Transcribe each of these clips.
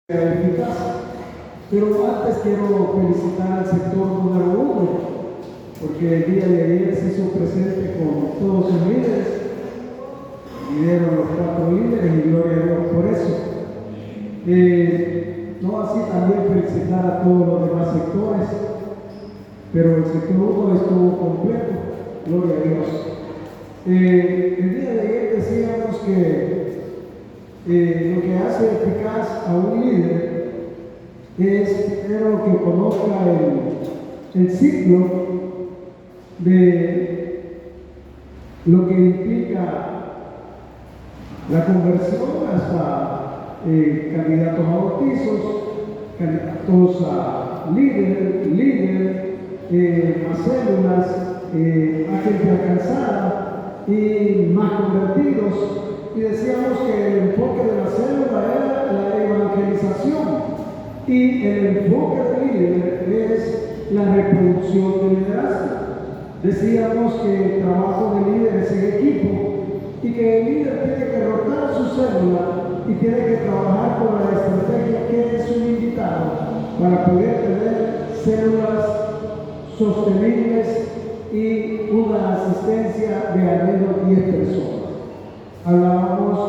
eficaz. Pero antes quiero felicitar al sector número 1, porque el día de ayer se hizo presente con todos sus líderes, vinieron los 4 líderes y gloria a Dios por eso. No así también felicitar a todos los demás sectores, pero el sector 1 estuvo completo, gloria a Dios. El día de ayer decíamos que lo que hace eficaz a un líder es primero que conozca el ciclo de lo que implica la conversión hasta candidatos a bautizos, candidatos a líder, a células, a gente alcanzada y más convertidos. Y decíamos que el enfoque de la célula era la evangelización y el enfoque del líder es la reproducción del liderazgo. Decíamos que el trabajo del líder es en equipo y que el líder tiene que rotar su célula y tiene que trabajar con la estrategia que es un invitado para poder tener células sostenibles y una asistencia de al menos 10 personas. Hablábamos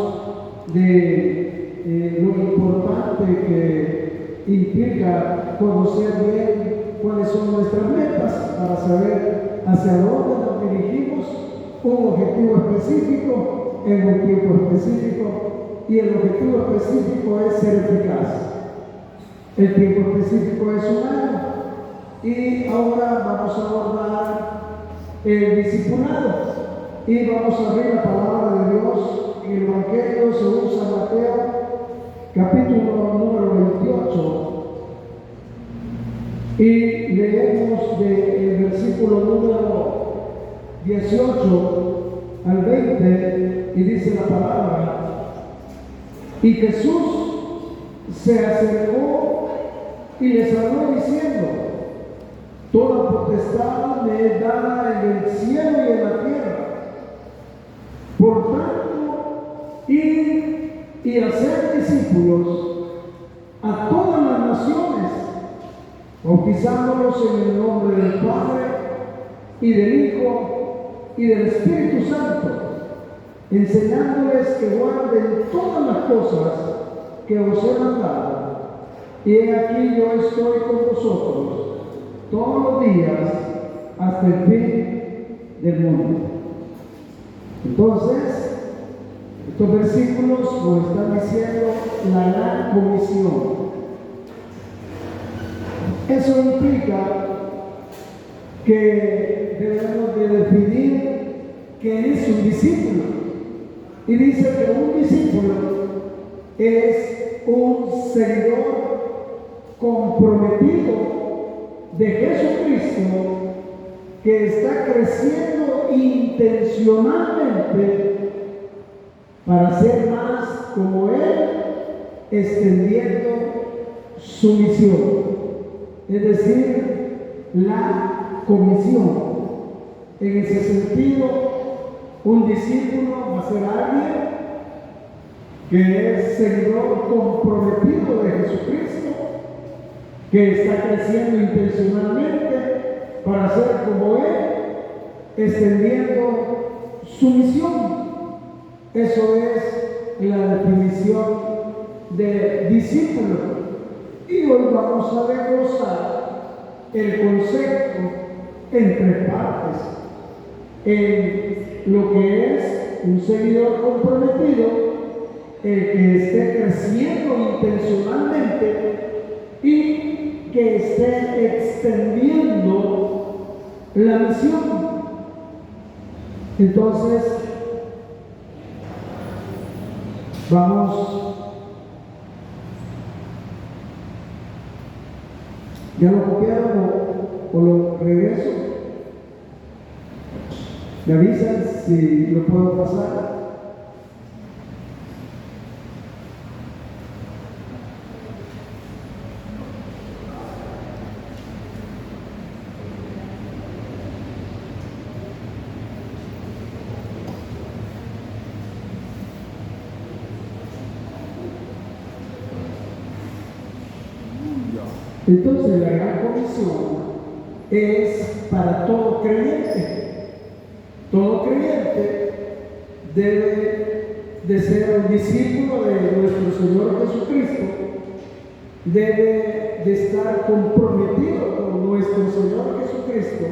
de lo importante que implica conocer bien cuáles son nuestras metas para saber hacia dónde nos dirigimos, un objetivo específico en un tiempo específico, y el objetivo específico es ser eficaz. El tiempo específico es 1 año y ahora vamos a abordar el discipulado. Y vamos a abrir la palabra de Dios en el Evangelio según San Mateo, capítulo número 28. Y leemos del versículo número 18 al 20, y dice la palabra: y Jesús se acercó y les habló diciendo: toda potestad me es dada en el cielo y en la tierra. Por tanto, id y hacer discípulos a todas las naciones, bautizándolos en el nombre del Padre y del Hijo y del Espíritu Santo, enseñándoles que guarden todas las cosas que os he mandado. Y he aquí yo estoy con vosotros todos los días hasta el fin del mundo. Entonces, estos versículos nos están diciendo la gran comisión. Eso implica que debemos de definir qué es un discípulo. Y dice que un discípulo es un seguidor comprometido de Jesucristo que está creciendo intencionalmente para ser más como Él, extendiendo su misión, es decir, la comisión. En ese sentido, un discípulo va a ser alguien que es seguidor comprometido de Jesucristo, que está creciendo intencionalmente para ser como Él, extendiendo su misión. Eso es la definición de discípulo. Y hoy vamos a desglosar el concepto en 3 partes: en lo que es un seguidor comprometido, el que esté creciendo intencionalmente y que esté extendiendo la misión. Entonces, vamos, ¿ya lo copiaron o lo regreso? ¿Me avisan si lo puedo pasar? Entonces la gran comisión es para todo creyente. Todo creyente debe de ser un discípulo de nuestro Señor Jesucristo, debe de estar comprometido con nuestro Señor Jesucristo,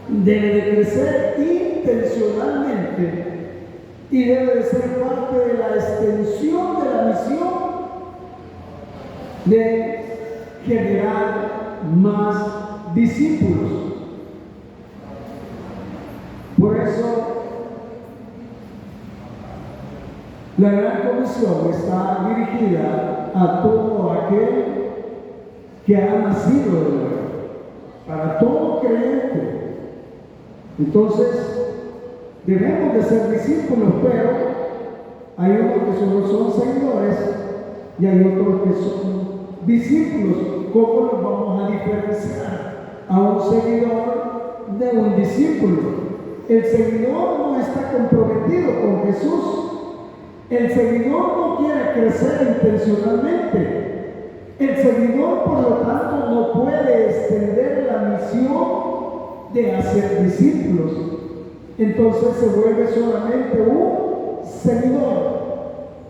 debe de crecer intencionalmente y debe de ser parte de la extensión de la misión de generar más discípulos. Por eso la gran comisión está dirigida a todo aquel que ha nacido de nuevo, para todo creyente. Entonces, debemos de ser discípulos, pero hay unos que solo son seguidores y hay otros que son discípulos. ¿Cómo los vamos a diferenciar a un seguidor de un discípulo? El seguidor no está comprometido con Jesús. El seguidor no quiere crecer intencionalmente. El seguidor, por lo tanto, no puede extender la misión de hacer discípulos. Entonces se vuelve solamente un seguidor.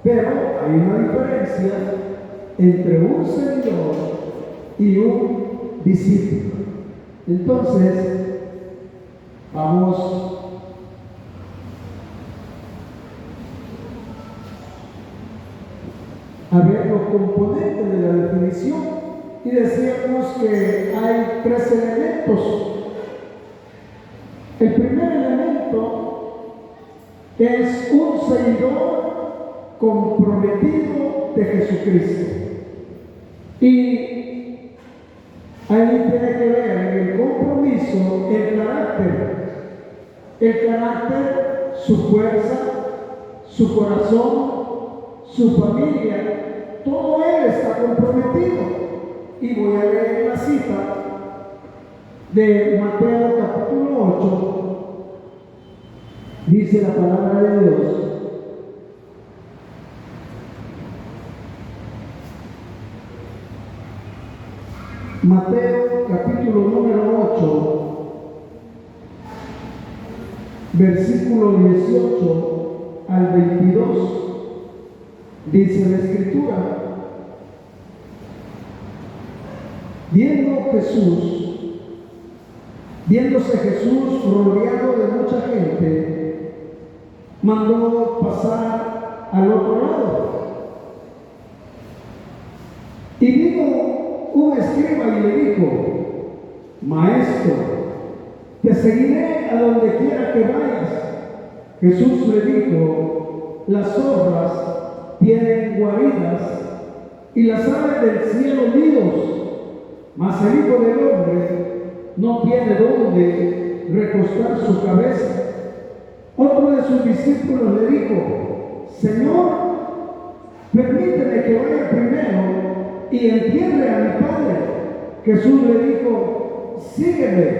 Pero hay una diferencia entre un seguidor y un discípulo. Entonces, vamos a ver los componentes de la definición y decíamos que hay 3 elementos. El primer elemento es un seguidor comprometido de Jesucristo. Y ahí tiene que ver en el compromiso el carácter, su fuerza, su corazón, su familia, todo él está comprometido. Y voy a leer la cita de Mateo capítulo 8, dice la palabra de Dios. Mateo capítulo número 8, versículo 18 al 22, dice la Escritura: viéndose Jesús rodeado de mucha gente, mandó pasar al otro lado. Y vino un escriba y le dijo: Maestro, te seguiré a donde quiera que vayas. Jesús le dijo: las zorras tienen guaridas y las aves del cielo nidos, mas el Hijo del Hombre no tiene dónde recostar su cabeza. Otro de sus discípulos le dijo: Señor, permíteme que vaya primero y entierre a mi Padre. Jesús le dijo: sígueme,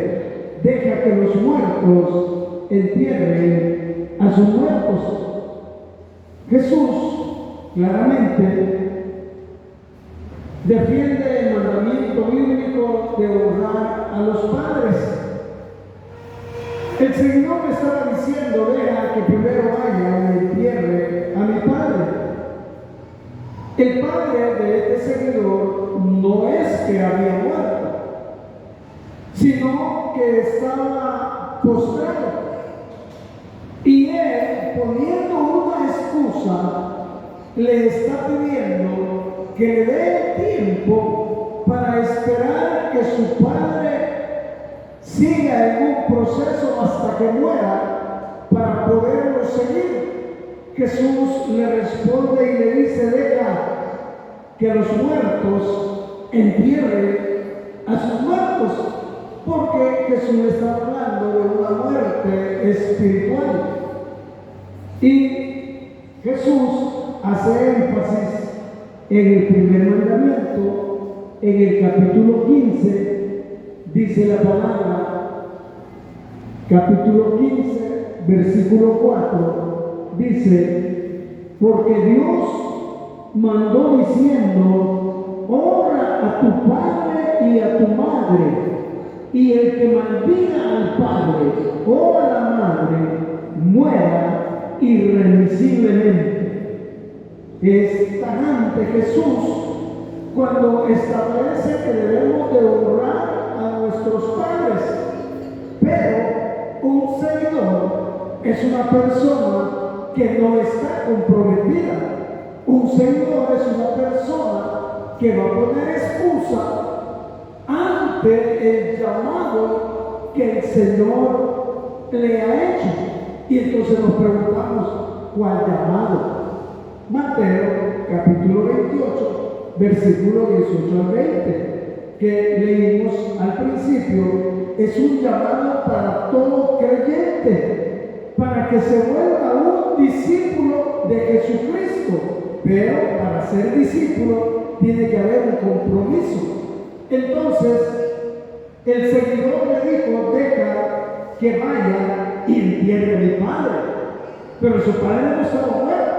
deja que los muertos entierren a sus muertos. Jesús claramente defiende el mandamiento bíblico de honrar a los padres. El Señor me estaba diciendo: deja que primero vaya y entierre a mi Padre. El padre de este seguidor no es que había muerto, sino que estaba postrado. Y él, poniendo una excusa, le está pidiendo que le dé tiempo para esperar que su padre siga en un proceso hasta que muera para poderlo seguir. Jesús le responde y le dice: deja que los muertos entierren a sus muertos, porque Jesús está hablando de una muerte espiritual. Y Jesús hace énfasis en el primer mandamiento, en el capítulo 15, dice la palabra, capítulo 15, versículo 4, dice: porque Dios mandó diciendo: honra a tu padre madre. Y el que maldiga al padre o a la madre muera irremisiblemente. Es tajante Jesús cuando establece que debemos de honrar a nuestros padres, pero un seguidor es una persona que no está comprometida. Un seguidor es una persona que va a poner excusa ante el llamado que el Señor le ha hecho. Y entonces nos preguntamos, ¿cuál llamado? Mateo capítulo 28, versículo 18 al 20, que leímos al principio, es un llamado para todo creyente, para que se vuelva un discípulo de Jesucristo. Pero para ser discípulo tiene que haber un compromiso. Entonces, el seguidor le dijo, deja que vaya y entierre a mi padre. Pero su padre no estaba muerto.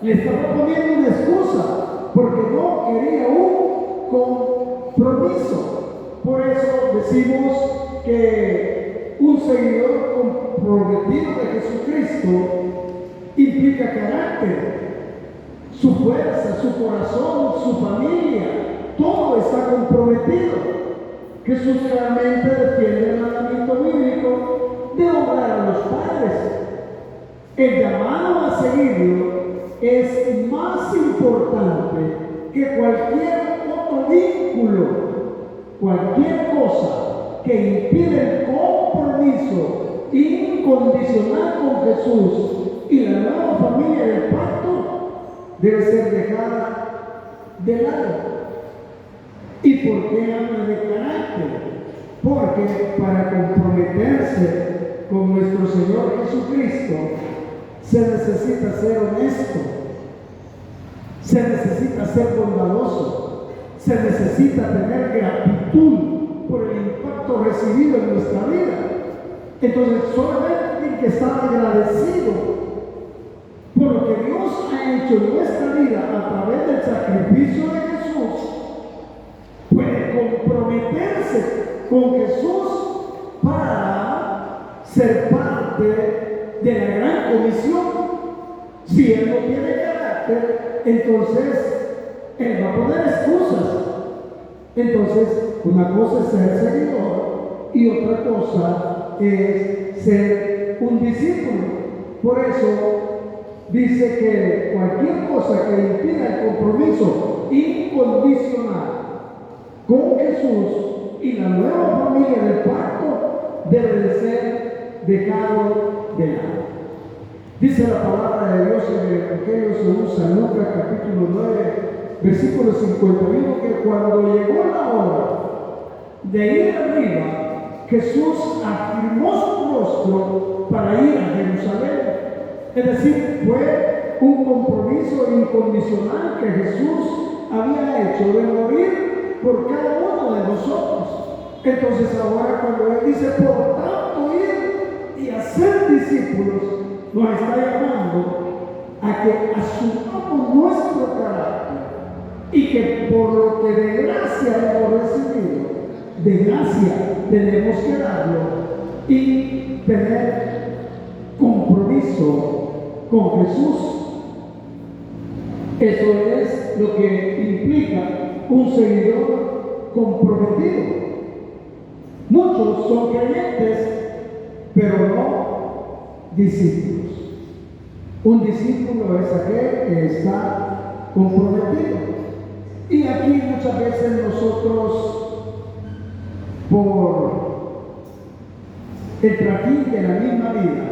Le estaba poniendo una excusa porque no quería un compromiso. Por eso decimos que un seguidor comprometido de Jesucristo implica carácter, su fuerza, su corazón, su familia, todo está comprometido. Jesús realmente defiende el mandamiento bíblico de honrar a los padres. El llamado a seguirlo es más importante que cualquier otro vínculo, cualquier cosa que impide el compromiso incondicional con Jesús y la nueva familia del pacto debe ser dejada de lado. ¿Y por qué habla de carácter? Porque para comprometerse con nuestro Señor Jesucristo se necesita ser honesto, se necesita ser bondadoso, se necesita tener gratitud por el impacto recibido en nuestra vida. Entonces solamente tiene que estar agradecido por lo que Dios ha hecho en nuestra vida a través del sacrificio de Jesús. Puede comprometerse con Jesús para ser parte de la gran comisión. Si él no tiene carácter, entonces él va a poner excusas. Entonces, una cosa es ser seguidor y otra cosa es ser un discípulo. Por eso dice que cualquier cosa que impida el compromiso incondicional con Jesús y la nueva familia del pacto debe de ser dejado de lado. Dice la palabra de Dios en el Evangelio según San Lucas capítulo 9, versículo 51, que cuando llegó la hora de ir arriba, Jesús afirmó su rostro para ir a Jerusalén. Es decir, fue un compromiso incondicional que Jesús había hecho de morir por cada uno de nosotros. Entonces ahora cuando Él dice, por tanto, ir y hacer discípulos, nos está llamando a que asumamos nuestro carácter y que por lo que de gracia hemos recibido, de gracia tenemos que darlo y tener compromiso con Jesús. Eso es lo que implica un seguidor comprometido. Muchos son creyentes, pero no discípulos. Un discípulo es aquel que está comprometido. Y aquí muchas veces nosotros, por el trajín de la misma vida,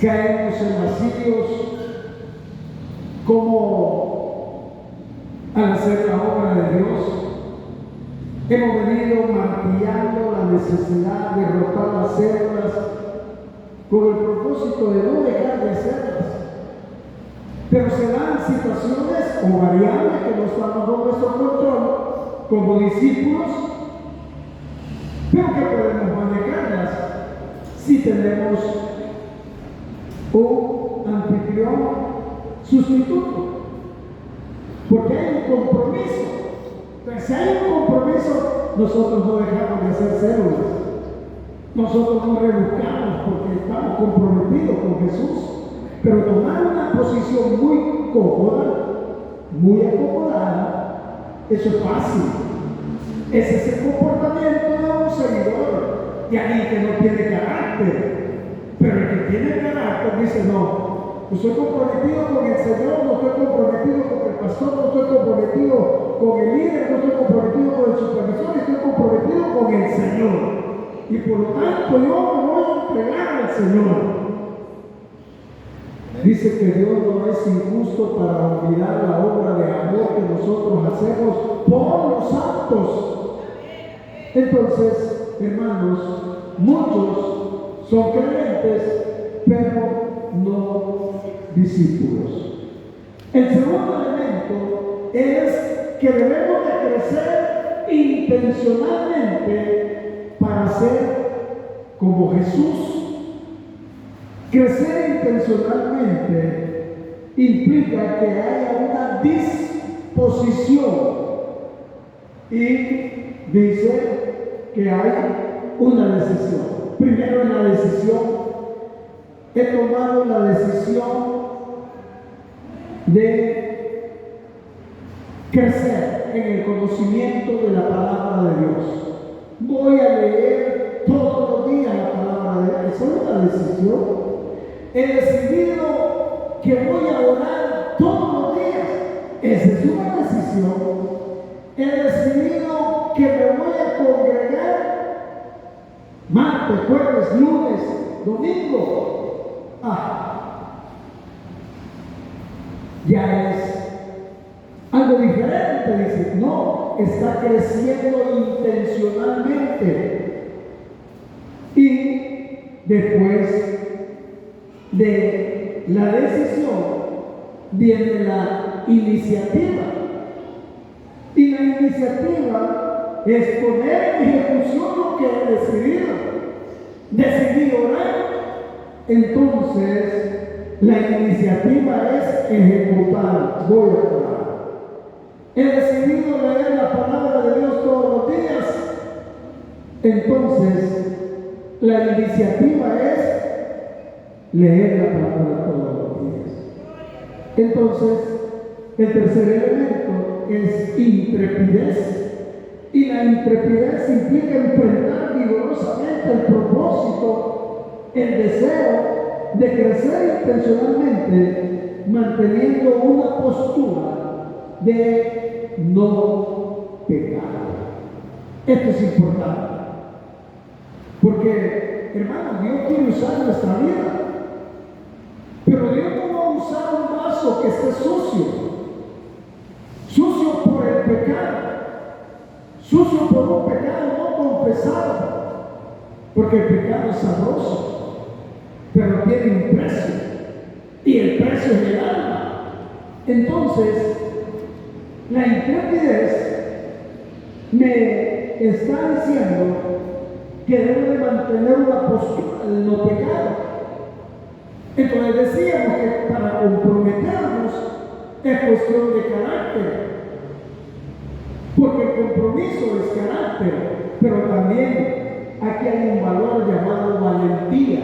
caemos en vacíos como al hacer la obra de Dios. Hemos venido martillando la necesidad de rotar las células con el propósito de no dejar de hacerlas. Pero se dan situaciones o variables que no están bajo nuestro control como discípulos, pero que podemos manejarlas si tenemos un anfitrión sustituto. Porque hay un compromiso. Entonces, si hay un compromiso, nosotros no dejamos de hacer células. Nosotros no rebuscamos porque estamos comprometidos con Jesús. Pero tomar una posición muy cómoda, muy acomodada, eso es fácil. Ese es el comportamiento de un seguidor, de alguien que no tiene carácter. Pero el que tiene carácter dice, no, yo estoy comprometido con el Señor, no estoy comprometido con el pastor, no estoy comprometido con el líder, no estoy comprometido con el supervisor, estoy comprometido con el Señor. Y por lo tanto yo me voy a entregar al Señor. Dice que Dios no es injusto para olvidar la obra de amor que nosotros hacemos por los santos. Entonces, hermanos, muchos son creyentes, pero no discípulos. El segundo elemento es que debemos de crecer intencionalmente para ser como Jesús. Crecer intencionalmente implica que haya una disposición y dice que hay una decisión. Primero en la decisión, he tomado la decisión de crecer en el conocimiento de la palabra de Dios. Voy a leer todos los días la palabra de Dios. Esa es una decisión. He decidido que voy a orar todos los días. Esa es una decisión. He decidido que me voy a congregar martes, jueves, lunes, domingo. Ya es algo diferente. Dice, no, está creciendo intencionalmente. Y después de la decisión viene la iniciativa. Y la iniciativa es poner en ejecución lo que he decidido. Decidí orar, entonces la iniciativa es ejecutar. Voy a orar. He decidido leer la palabra de Dios todos los días, entonces la iniciativa es leer la palabra todos los días. Entonces, el tercer elemento es intrepidez. Y la intrepidez implica enfrentar vigorosamente el propósito, el deseo de crecer intencionalmente, manteniendo una postura de no pecar. Esto es importante. Porque, hermanos, Dios quiere usar nuestra vida. Pero Dios no va a usar un vaso que esté sucio. Sucio por el pecado. Sucio por un pecado no confesado. Porque el pecado es sabroso, pero tiene un precio. Y el precio es el alma. Entonces, la intrepidez me está diciendo que debo de mantener una postura de no pecado. Entonces decíamos que para comprometernos es cuestión de carácter, porque el compromiso es carácter, pero también aquí hay un valor llamado valentía,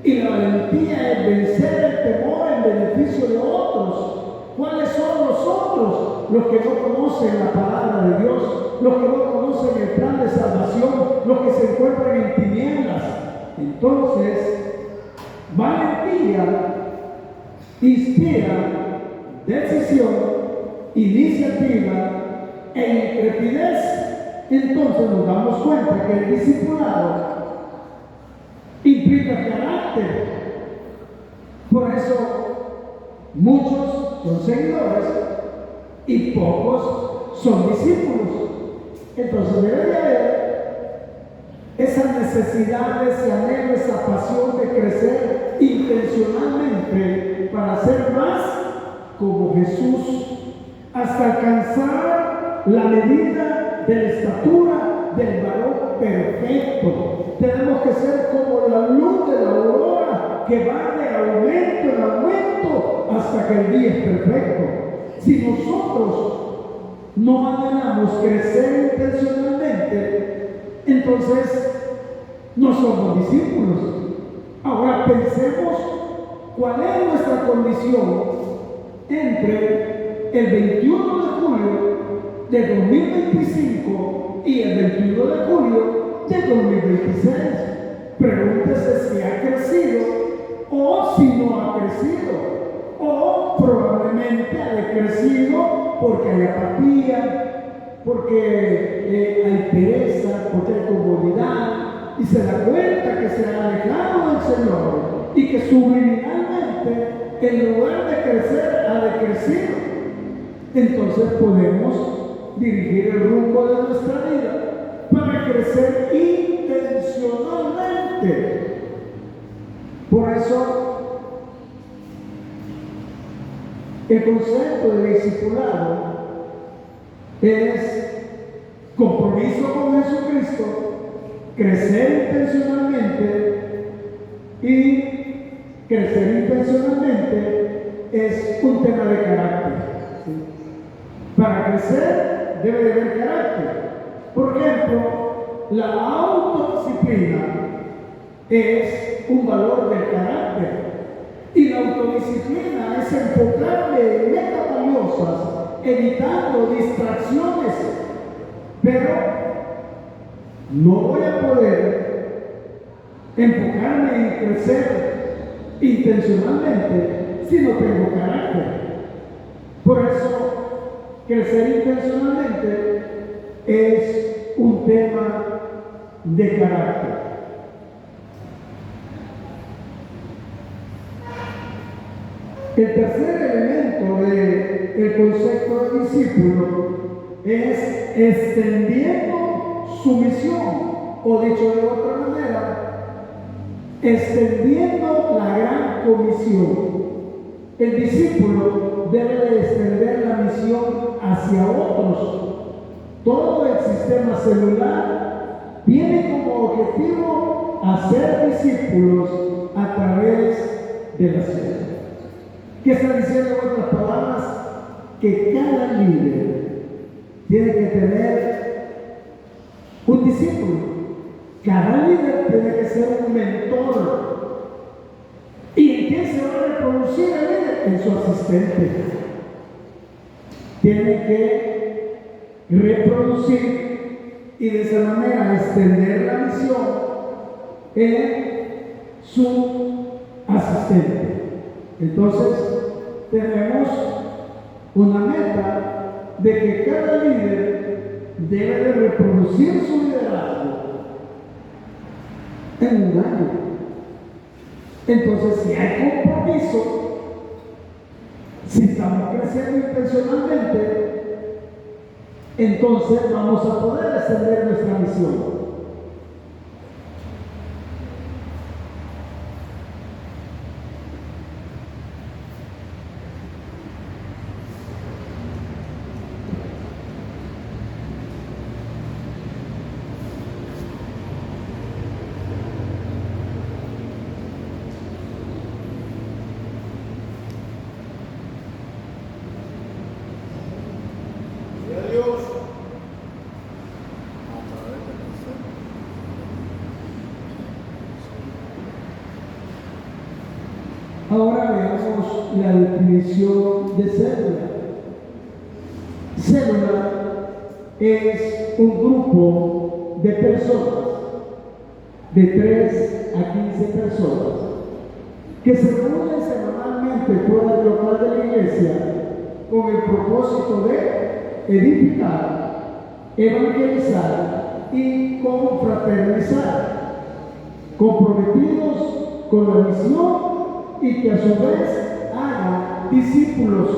y la valentía es vencer el temor en beneficio de otros. ¿Cuáles son los otros? Los que no conocen la palabra de Dios, los que no conocen el plan de salvación, los que se encuentran en tinieblas. Entonces, valentía inspira decisión, iniciativa e intrepidez. Entonces nos damos cuenta que el discipulado implica carácter. Por eso muchos son seguidores y pocos son discípulos. Entonces debe de haber esa necesidad, ese anhelo, esa pasión de crecer intencionalmente para ser más como Jesús, hasta alcanzar la medida de la estatura del varón perfecto. Tenemos que ser como la luz de la aurora, que va de aumento en aumento hasta que el día es perfecto. Si nosotros no anhelamos crecer intencionalmente, entonces no somos discípulos. Ahora pensemos cuál es nuestra condición entre el 21 de julio de 2025 y el 21 de julio de 2026. Pregúntese si ha crecido o si no ha crecido. O probablemente ha decrecido porque hay apatía, porque hay pereza, porque hay comodidad, y se da cuenta que se ha alejado del Señor y que subliminalmente, en lugar de crecer, ha decrecido. Entonces podemos dirigir el rumbo de nuestra vida para crecer intencionalmente. Por eso, el concepto de discipulado es compromiso con Jesucristo, crecer intencionalmente, y crecer intencionalmente es un tema de carácter. ¿Sí? Para crecer debe de haber carácter. Por ejemplo, la autodisciplina es un valor del carácter. Y la autodisciplina es enfocarme en metas valiosas, evitando distracciones. Pero no voy a poder enfocarme en crecer intencionalmente si no tengo carácter. Por eso, crecer intencionalmente es un tema de carácter. El tercer elemento del concepto de discípulo es extendiendo su misión, o dicho de otra manera, extendiendo la gran comisión. El discípulo debe de extender la misión hacia otros. Todo el sistema celular tiene como objetivo hacer discípulos a través de la célula. ¿Qué está diciendo en otras palabras? Que cada líder tiene que tener un discípulo. Cada líder tiene que ser un mentor. ¿Y en quién se va a reproducir el líder? En su asistente. Tiene que reproducir y de esa manera extender la misión en su asistente. Entonces, tenemos una meta de que cada líder debe de reproducir su liderazgo en un año. Entonces, si hay compromiso, si estamos creciendo intencionalmente, entonces vamos a poder extender nuestra misión. Ahora veamos la definición de célula. Célula es un grupo de personas, de 3 a 15 personas, que se reúnen semanalmente fuera del local de la iglesia con el propósito de edificar, evangelizar y confraternizar, comprometidos con la misión y que a su vez hagan discípulos.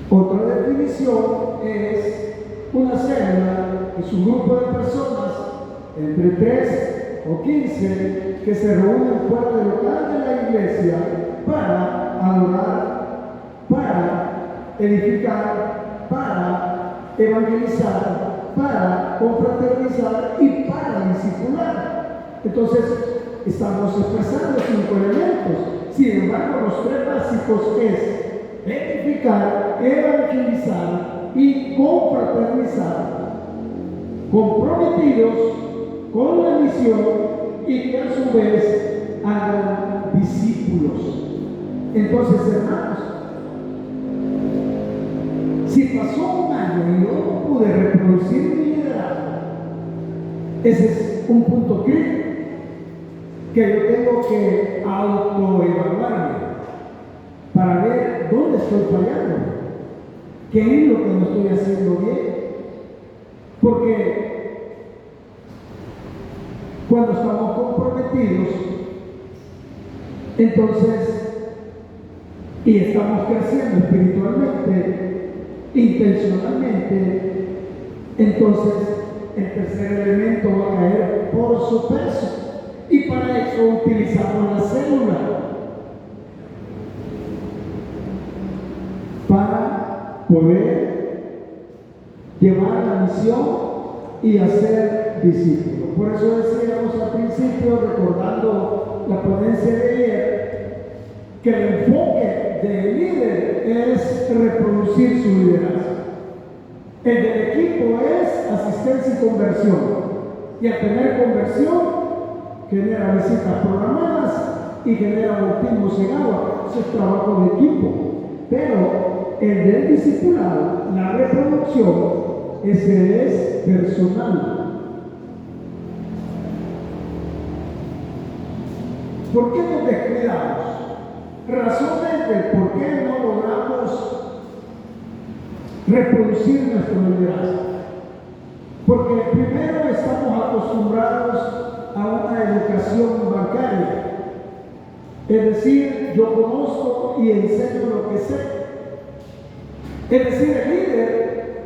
Otra definición es una célula, es un grupo de personas entre 3 o 15 que se reúnen fuera del local de la iglesia para adorar, para edificar, para evangelizar, para confraternizar y para discipular. Entonces, estamos expresando 5 elementos. Sin embargo, los 3 básicos es edificar, evangelizar y confraternizar, comprometidos con la misión y que a su vez hagan discípulos. Entonces, hermanos, si pasó un año y yo no pude reproducir mi liderazgo, ese es un punto crítico que yo tengo que autoevaluarme para ver dónde estoy fallando, qué es lo que no estoy haciendo bien. Porque cuando estamos comprometidos, entonces, y estamos creciendo espiritualmente, intencionalmente, entonces el tercer elemento va a caer por su peso. Y para eso utilizamos la célula para poder llevar la misión y hacer discípulos. Por eso decíamos al principio, recordando la ponencia de ayer, que el enfoque del líder es reproducir su liderazgo. El del equipo es asistencia y conversión. Y al tener conversión, genera visitas programadas y genera bautismos en agua. Eso es trabajo de equipo. Pero el del discipulado, la reproducción, ese es personal. ¿Por qué nos descuidamos? Razones del por qué no logramos reproducir nuestro liderazgo. Porque primero estamos acostumbrados a una educación bancaria. Es decir, yo conozco y enseño lo que sé. Es decir, el líder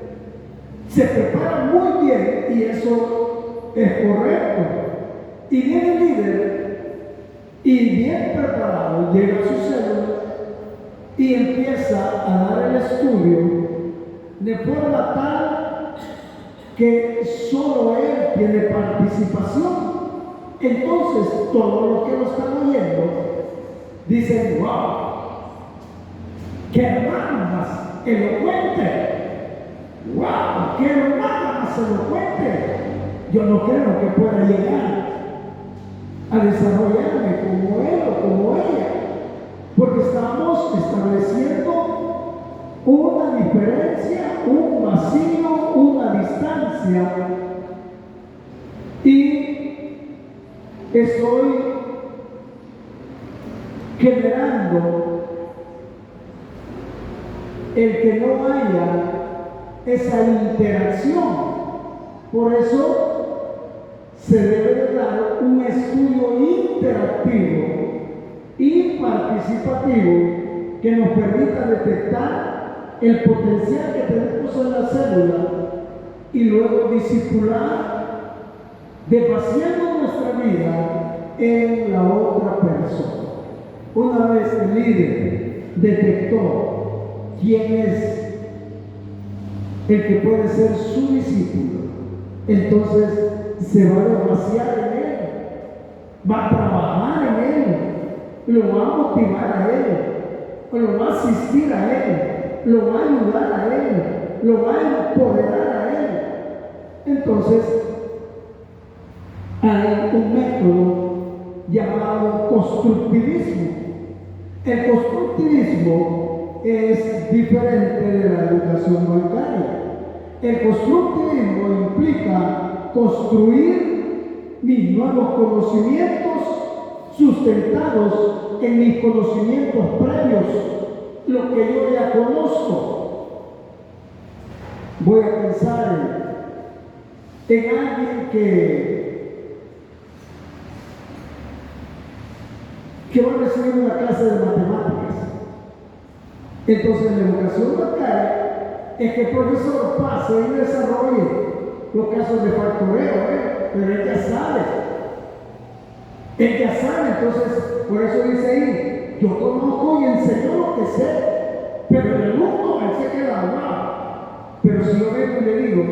se prepara muy bien y eso es correcto. Y viene el líder y bien preparado llega a su célula y empieza a dar el estudio de forma tal que solo él tiene participación. Entonces, todos los que lo están oyendo dicen: ¡wow! ¡Qué hermano más elocuente! ¡Wow! ¡Qué hermano más elocuente! Yo no creo que pueda llegar a desarrollarme como él o como ella, porque estamos estableciendo una diferencia, un vacío, una distancia, y estoy generando el que no haya esa interacción. Por eso se debe de dar un estudio interactivo y participativo que nos permita detectar el potencial que tenemos en la célula y luego discipular desvaciando nuestra vida en la otra persona. Una vez el líder detectó quién es el que puede ser su discípulo, entonces se va a desvaciar en él, va a trabajar en él, lo va a motivar a él, lo va a asistir a él, lo va a ayudar a él, lo va a empoderar a él. Entonces hay un método llamado constructivismo. El constructivismo es diferente de la educación bancaria. El constructivismo implica construir mis nuevos conocimientos sustentados en mis conocimientos previos, lo que yo ya conozco. Voy a pensar en alguien que va a recibir una clase de matemáticas. Entonces, la educación bancaria es que el profesor pase y desarrolle los casos de factoreo, pero él ya sabe. Él ya sabe, entonces, por eso dice ahí: yo conozco y enseño lo que sé, pero en el mundo él se queda abajo. Pero si yo vengo y le digo: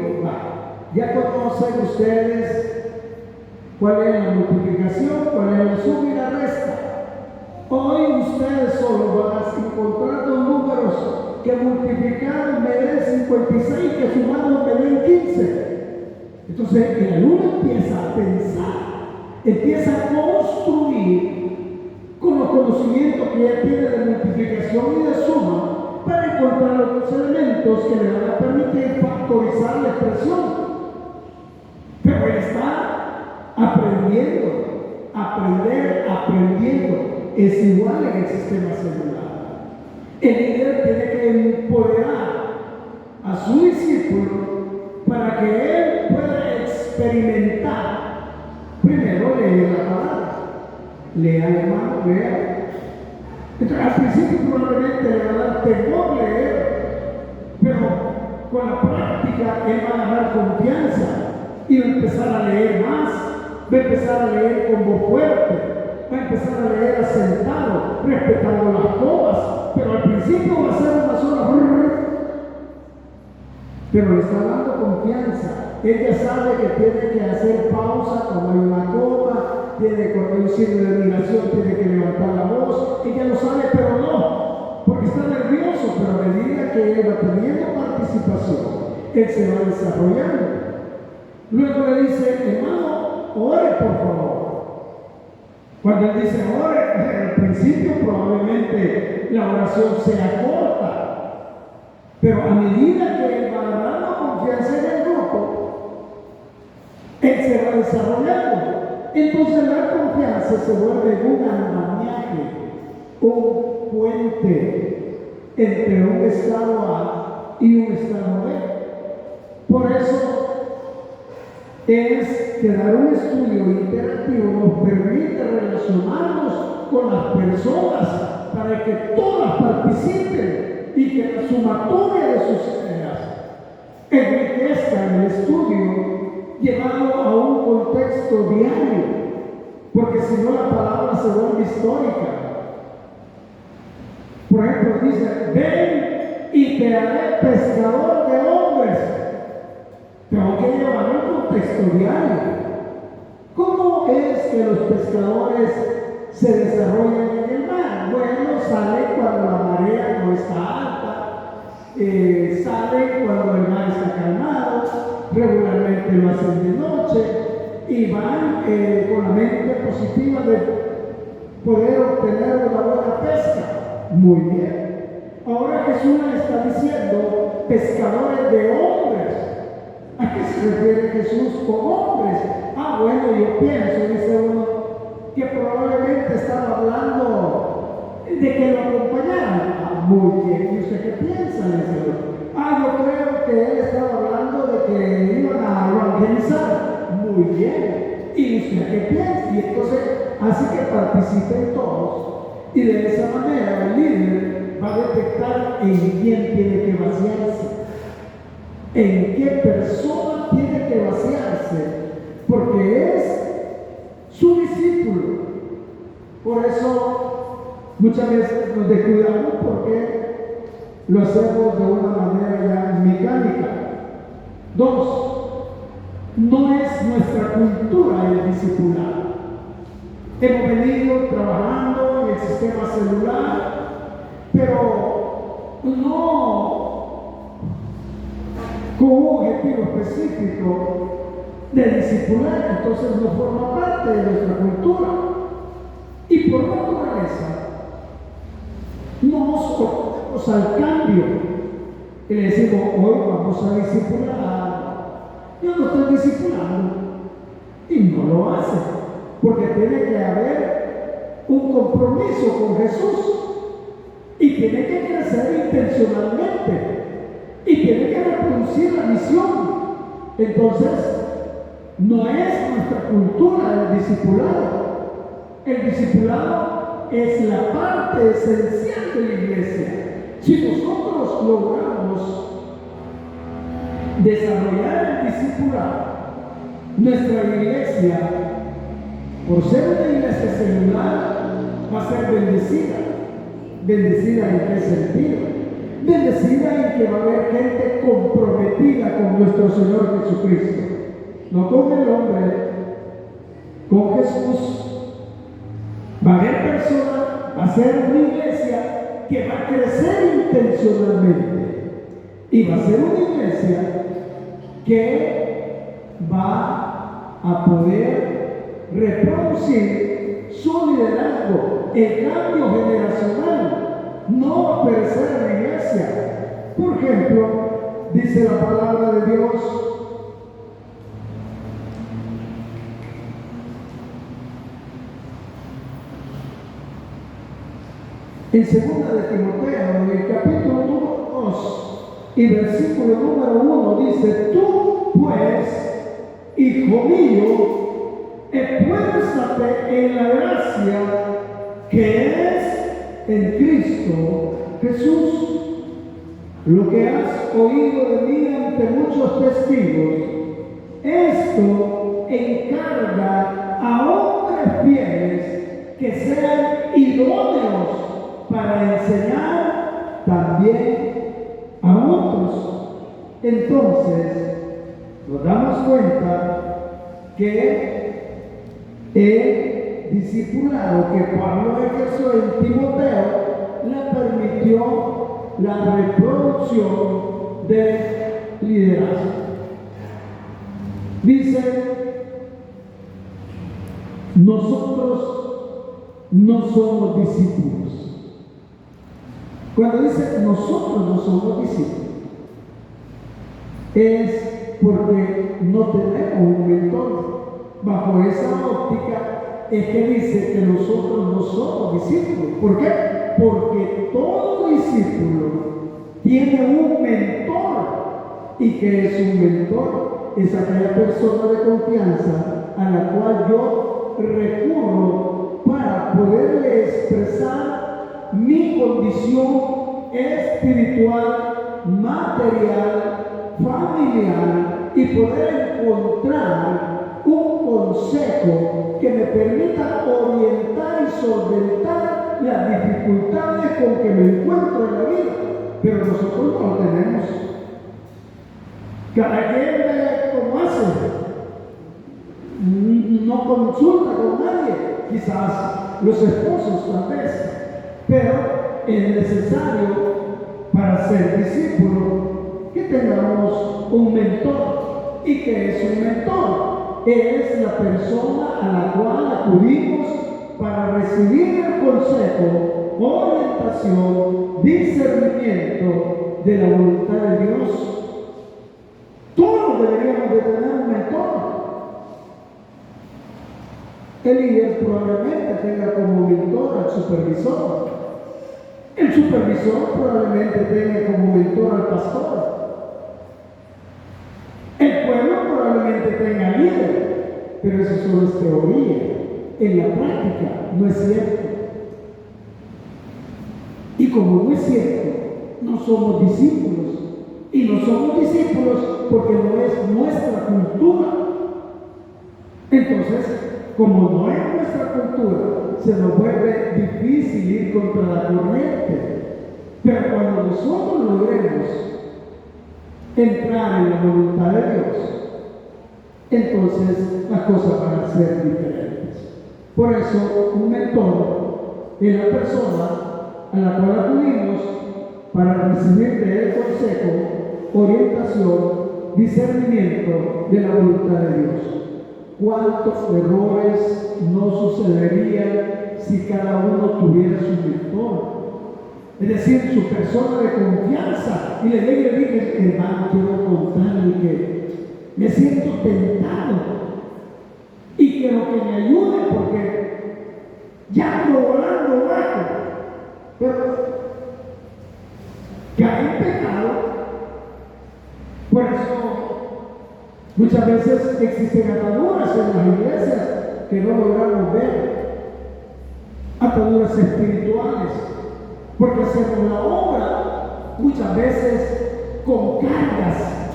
ya conocen ustedes cuál es la multiplicación, cuál es la suma y la resta. Hoy ustedes solo van a encontrar dos números que multiplicados me den 56, que sumados me den 15. Entonces el alumno empieza a pensar, empieza a construir con los conocimientos que ya tiene de multiplicación y de suma para encontrar los elementos que le van a permitir factorizar la expresión. Pero él está aprendiendo. Es igual en el sistema celular. El líder tiene que empoderar a su discípulo para que él pueda experimentar. Primero leer la palabra. Lea, hermano, lea. Entonces, al principio probablemente le va a dar temor leer, pero con la práctica él va a agarrar confianza y va a empezar a leer más, va a empezar a leer con voz fuerte, va a empezar a leer asentado, respetando las comas, pero al principio va a ser una sola. Pero le está dando confianza. Ella sabe que tiene que hacer pausa cuando hay una coma, cuando hay un signo de admiración, tiene que levantar la voz. Ella lo sabe, pero no, porque está nervioso. Pero a medida que él va teniendo participación, él se va desarrollando. Luego le dice, hermano, ore por favor. Cuando él dice ore, al principio probablemente la oración sea corta. Pero a medida que él va ganando confianza en el grupo, él se va desarrollando. Entonces la confianza se vuelve un andamiaje, un puente entre un estado A y un estado B. Por eso es que dar un estudio interactivo nos permite relacionarnos con las personas para que todas participen y que la sumatoria de sus ideas enriquezca el estudio llevado a un contexto diario, porque si no la palabra se vuelve histórica. Por ejemplo, dice, ven y te haré pescador de hombres. Tengo que llevar un contexto diario. ¿Cómo es que los pescadores se desarrollan en el mar? Bueno, salen cuando la marea no está alta, salen cuando el mar está calmado, regularmente lo hacen de noche y van con la mente positiva de poder obtener una buena pesca. Muy bien. Ahora Jesús le está diciendo pescadores de hombres. ¿A qué se refiere Jesús con hombres? Bueno, yo pienso, dice uno, que probablemente estaba hablando de que lo acompañaran. Muy bien, ¿y usted qué piensa? Dice uno. Yo creo que él estaba hablando de que iban a evangelizar. Muy bien, ¿y usted qué piensa? Y entonces hace que participen todos, y de esa manera el líder va a detectar en quién tiene que vaciarse, en qué persona tiene que vaciarse, porque es su discípulo. Por eso muchas veces nos descuidamos porque lo hacemos de una manera ya mecánica. 2, no es nuestra cultura el discipulado. Hemos venido trabajando en el sistema celular, pero no con un objetivo específico de discipular, entonces no forma parte de nuestra cultura. Y por naturaleza no nos oponemos al cambio y le decimos, hoy vamos a discipular. Yo no estoy discipulando, y no lo hace, porque tiene que haber un compromiso con Jesús y tiene que crecer intencionalmente y tiene que reproducir la misión. Entonces no es nuestra cultura el discipulado. El discipulado es la parte esencial de la iglesia. Si nosotros logramos desarrollar el discipulado, nuestra iglesia, por ser una iglesia celular, va a ser bendecida. ¿Bendecida en qué sentido? Bendecida en que va a haber gente comprometida con nuestro Señor Jesucristo. No con el hombre, con Jesús. Va a haber personas, va a a ser una iglesia que va a crecer intencionalmente y va a ser una iglesia que va a poder reproducir su liderazgo. El cambio generacional no va a perecer en la iglesia. Por ejemplo, dice la palabra de Dios en 2 de Timoteo, en el capítulo número 2 y versículo número 1, dice: tú pues, hijo mío, esfuérzate en la gracia que es en Cristo Jesús. Lo que has oído de mí ante muchos testigos, esto encarga a hombres fieles que sean idóneos para enseñar también a otros. Entonces, nos damos cuenta que el discipulado que Pablo ejerció en Timoteo le permitió la reproducción del liderazgo. Dice: nosotros no somos discípulos. Cuando dice nosotros no somos discípulos, es porque no tenemos un mentor. Bajo esa óptica es que dice que nosotros no somos discípulos. ¿Por qué? Porque todo discípulo tiene un mentor. ¿Y que es un mentor? Es aquella persona de confianza a la cual yo recurro para poderle expresar mi condición espiritual, material, familiar, y poder encontrar un consejo que me permita orientar y solventar las dificultades con que me encuentro en la vida. Pero nosotros no lo tenemos. Cada quien ve cómo hace. No consulta con nadie. Quizás los esposos tal vez. Pero es necesario para ser discípulo que tengamos un mentor. ¿Y qué es un mentor? Es la persona a la cual acudimos para recibir el consejo, orientación, discernimiento de la voluntad de Dios. Todos deberíamos de tener un mentor. El líder probablemente tenga como mentor al supervisor. El supervisor probablemente tenga como mentor al pastor. El pueblo probablemente tenga líder, pero eso solo es teoría. En la práctica no es cierto. Y como no es cierto, no somos discípulos. Y no somos discípulos porque no es nuestra cultura. Entonces, como no es nuestra cultura, se nos vuelve difícil ir contra la corriente. Pero cuando nosotros logremos entrar en la voluntad de Dios, entonces las cosas van a ser diferentes. Por eso, un mentor es la persona a la cual acudimos para recibir de él consejo, orientación, discernimiento de la voluntad de Dios. ¿Cuántos errores no sucederían si cada uno tuviera su mentor? Es decir, su persona de confianza. Y le dije, hermano, quiero contarle que me siento tentado y quiero que me ayude porque ya ando volando bajo. Pero cae en pecado. Por eso muchas veces existen ataduras en las iglesias que no logramos ver. Ataduras espirituales. Porque hacemos la obra muchas veces con cargas,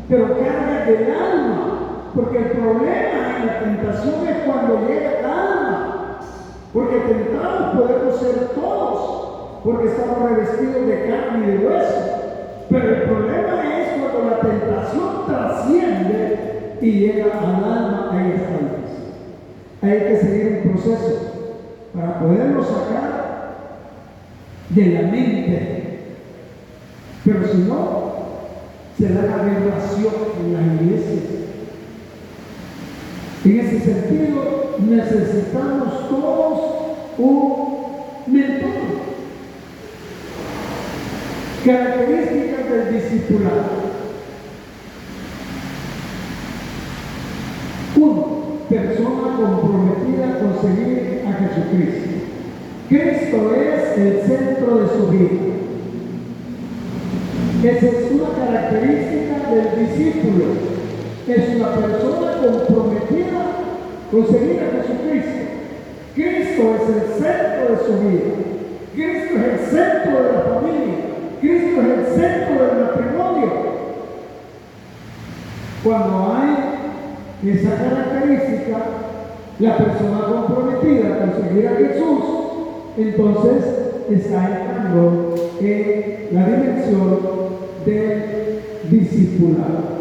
pero cargas del alma. Porque el problema en la tentación es cuando llega el alma. Porque tentados podemos ser todos, porque estamos revestidos de carne y de hueso. Pero el problema es cuando la tentación trasciende y llega al alma. Ahí está. Hay que seguir un proceso para poderlo sacar de la mente. Pero si no, se da la revelación en la iglesia. En ese sentido, necesitamos todos un mentor. Características del discipulado. 1. Persona comprometida con seguir a Jesucristo. Cristo es el centro de su vida. Esa es una característica del discípulo. Es una persona comprometida con seguir a Jesucristo. Cristo es el centro de su vida. Cristo es el centro de la familia. Cristo es el centro del matrimonio. Cuando hay esa característica, la persona comprometida con seguir a Jesús, entonces está entrando en la dimensión del discipulado.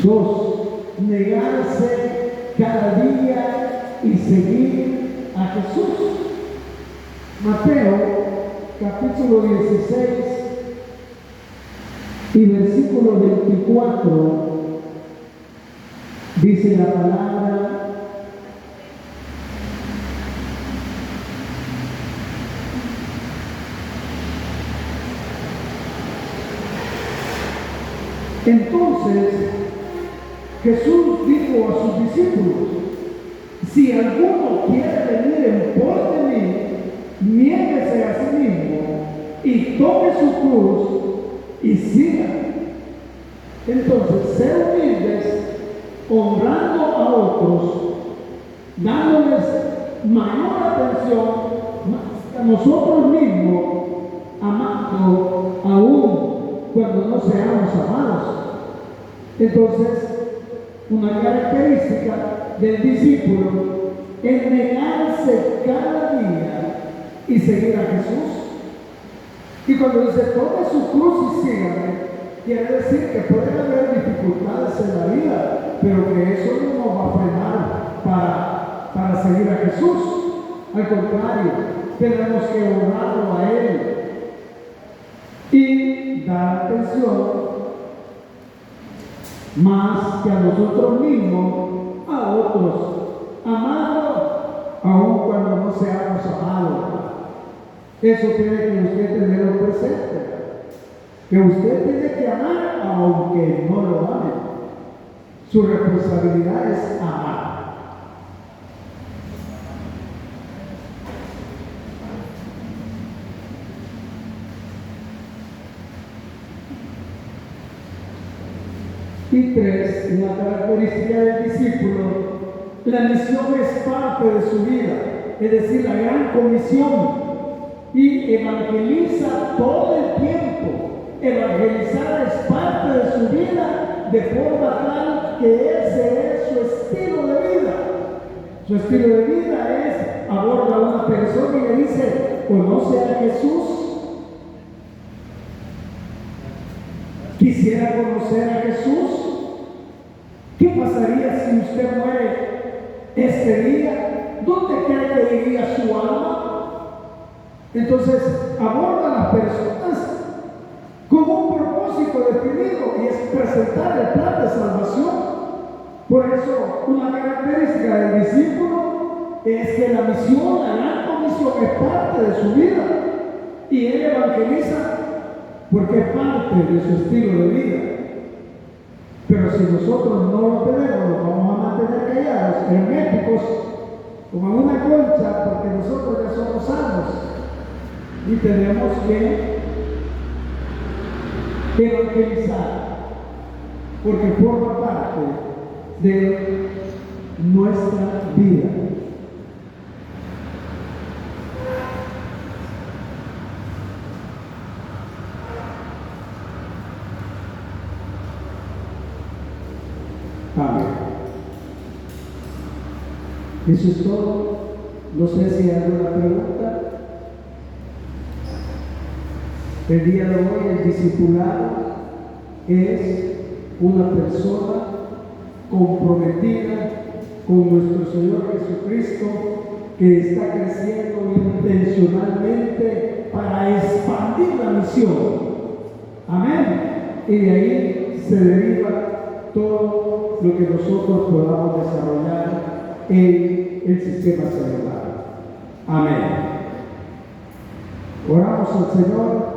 Dos, negarse cada día y seguir a Jesús. Mateo, capítulo 16 y versículo 24, dice la palabra: entonces Jesús dijo a sus discípulos: si alguno quiere venir en pos de mí, niéguese a sí mismo y tome su cruz y siga. Entonces, ser humildes, honrando a otros, dándoles mayor atención más que a nosotros mismos, amando aún cuando no seamos amados. Entonces, una característica del discípulo es negarse cada día y seguir a Jesús. Y cuando dice tome su cruz y sígame, quiere decir que pueden haber dificultades en la vida, pero que eso no nos va a frenar para seguir a Jesús. Al contrario, tenemos que honrarlo a Él y dar atención más que a nosotros mismos, a otros, amando aun cuando no seamos amados. Eso tiene que usted tenerlo presente, que usted tiene que amar aunque no lo ame. Su responsabilidad es amar. Y 3, una característica del discípulo: la misión es parte de su vida, es decir, la gran comisión, y evangeliza todo el tiempo. Evangelizar es parte de su vida, de forma tal que ese es su estilo de vida. Su estilo de vida es: aborda a una persona y le dice, ¿conoce a Jesús? ¿Quisiera conocer a Jesús? ¿Qué pasaría si usted muere este día? ¿Dónde cree que iría su alma? Entonces, aborda a las personas con un propósito definido, y es presentar el plan de salvación. Por eso, una característica del discípulo es que la misión, la gran comisión, es parte de su vida, y él evangeliza porque es parte de su estilo de vida. Pero si nosotros no lo tenemos, nos vamos a mantener callados, herméticos, como en una concha, porque nosotros ya somos sanos y tenemos que evangelizar, porque forma parte de nuestra vida. Amén. Eso es todo. No sé si hay alguna pregunta. El día de hoy el discipulado es una persona comprometida con nuestro Señor Jesucristo que está creciendo intencionalmente para expandir la misión. Amén. Y de ahí se deriva todo lo que nosotros podamos desarrollar en el sistema cerebral. Amén. Oramos al Señor.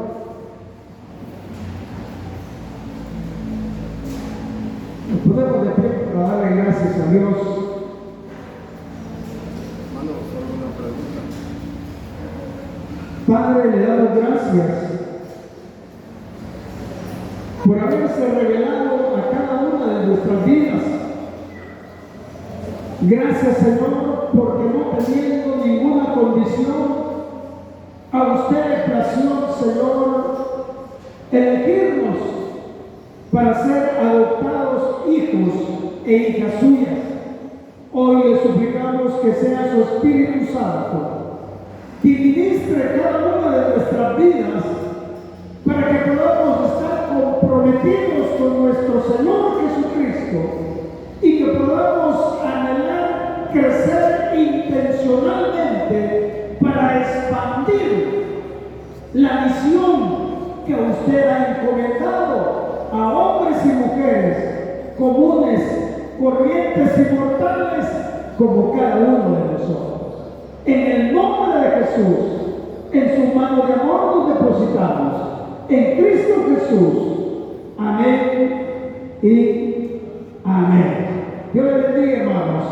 Nos podemos de pie para darle gracias a Dios. Hermano, solo una pregunta. Padre, le damos gracias por haberse revelado a cada una de nuestras vidas. Gracias, Señor, porque no teniendo ninguna condición, a usted le plació, Señor, elegirnos para ser adoptados hijos e hijas suyas. Hoy le suplicamos que sea su Espíritu Santo que ministre cada una de nuestras vidas para que podamos estar comprometidos con nuestro Señor Jesucristo y que podamos anhelar crecer intencionalmente para expandir la misión que usted ha encomendado a hombres y mujeres comunes, corrientes y mortales como cada uno de nosotros. En el nombre de Jesús, en su mano de amor nos depositamos, en Cristo Jesús. Amén y amén. Dios les bendiga, hermanos.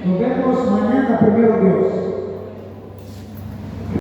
Nos vemos mañana, primero Dios.